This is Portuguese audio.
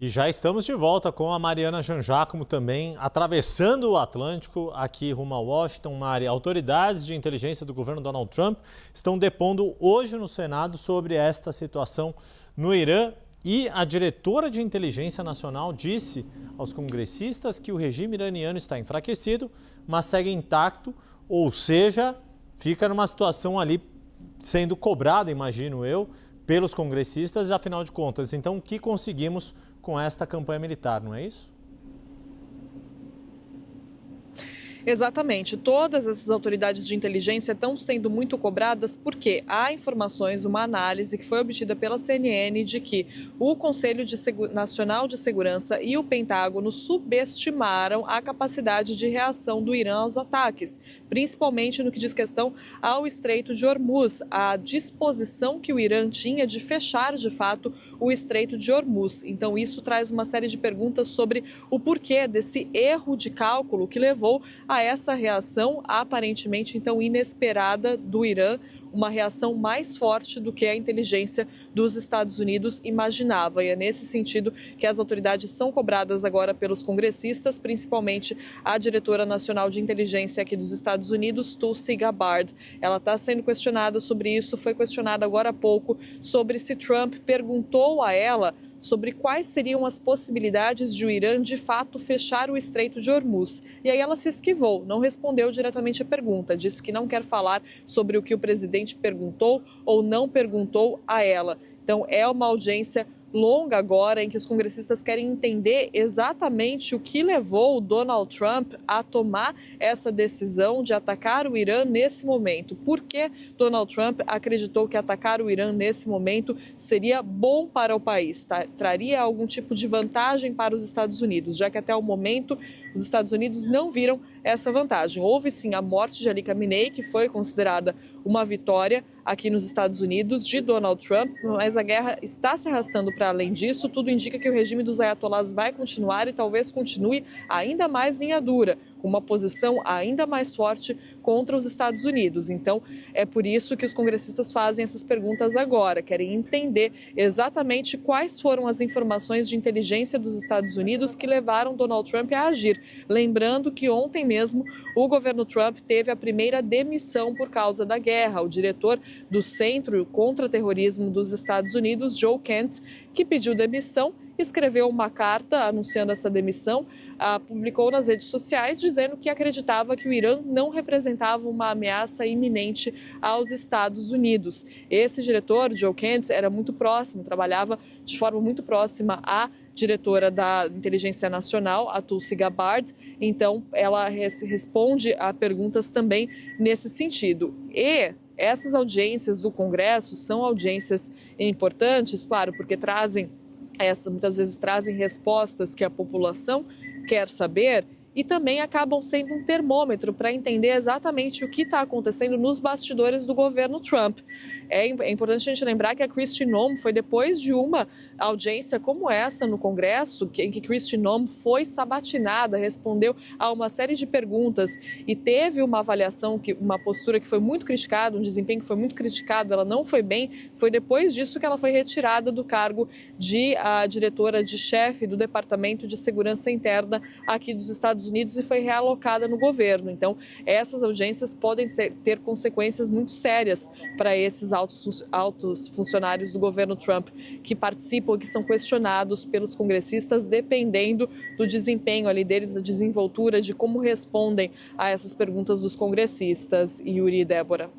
E já estamos de volta com a Mariana Jangiacomo também, atravessando o Atlântico, aqui rumo a Washington, Mari. Autoridades de inteligência do governo Donald Trump estão depondo hoje no Senado sobre esta situação no Irã. E a diretora de inteligência nacional disse aos congressistas que o regime iraniano está enfraquecido, mas segue intacto, ou seja, fica numa situação ali sendo cobrada, imagino eu, pelos congressistas, afinal de contas. Então, o que conseguimos com esta campanha militar, não é isso? Exatamente. Todas essas autoridades de inteligência estão sendo muito cobradas porque há informações, uma análise que foi obtida pela CNN de que o Conselho Nacional de Segurança e o Pentágono subestimaram a capacidade de reação do Irã aos ataques, principalmente no que diz questão ao Estreito de Hormuz, a disposição que o Irã tinha de fechar, de fato, o Estreito de Hormuz. Então, isso traz uma série de perguntas sobre o porquê desse erro de cálculo que levou a essa reação aparentemente então inesperada do Irã, uma reação mais forte do que a inteligência dos Estados Unidos imaginava. E é nesse sentido que as autoridades são cobradas agora pelos congressistas, principalmente a diretora nacional de inteligência aqui dos Estados Unidos, Tulsi Gabbard. Ela está sendo questionada sobre isso, foi questionada agora há pouco sobre se Trump perguntou a ela sobre quais seriam as possibilidades de o Irã de fato fechar o Estreito de Hormuz. E aí ela se esquivou, não respondeu diretamente a pergunta, disse que não quer falar sobre o que o presidente perguntou ou não perguntou a ela. Então é uma audiência longa agora em que os congressistas querem entender exatamente o que levou o Donald Trump a tomar essa decisão de atacar o Irã nesse momento. Por que Donald Trump acreditou que atacar o Irã nesse momento seria bom para o país, traria algum tipo de vantagem para os Estados Unidos, já que até o momento os Estados Unidos não viram essa vantagem. Houve sim a morte de Ali Khamenei, que foi considerada uma vitória aqui nos Estados Unidos de Donald Trump, mas a guerra está se arrastando para além disso. Tudo indica que o regime dos ayatollahs vai continuar e talvez continue ainda mais linha dura, com uma posição ainda mais forte contra os Estados Unidos. Então, é por isso que os congressistas fazem essas perguntas agora, querem entender exatamente quais foram as informações de inteligência dos Estados Unidos que levaram Donald Trump a agir. Lembrando que ontem mesmo o governo Trump teve a primeira demissão por causa da guerra. O diretor do Centro contra Terrorismo dos Estados Unidos, Joe Kent, que pediu demissão, escreveu uma carta anunciando essa demissão, publicou nas redes sociais dizendo que acreditava que o Irã não representava uma ameaça iminente aos Estados Unidos. Esse diretor, Joe Kent, era muito próximo, trabalhava de forma muito próxima à diretora da Inteligência Nacional, a Tulsi Gabbard, então ela responde a perguntas também nesse sentido. E essas audiências do Congresso são audiências importantes, claro, porque muitas vezes trazem respostas que a população quer saber e também acabam sendo um termômetro para entender exatamente o que está acontecendo nos bastidores do governo Trump. É importante a gente lembrar que a Kristi Noem foi depois de uma audiência como essa no Congresso, em que Kristi Noem foi sabatinada, respondeu a uma série de perguntas e teve uma avaliação, uma postura que foi muito criticada, um desempenho que foi muito criticado, ela não foi bem. Foi depois disso que ela foi retirada do cargo de diretora de chefe do Departamento de Segurança Interna aqui dos Estados Unidos e foi realocada no governo. Então, essas audiências podem ter consequências muito sérias para esses altos funcionários do governo Trump que participam, que são questionados pelos congressistas, dependendo do desempenho ali deles, da desenvoltura, de como respondem a essas perguntas dos congressistas. Yuri e Débora.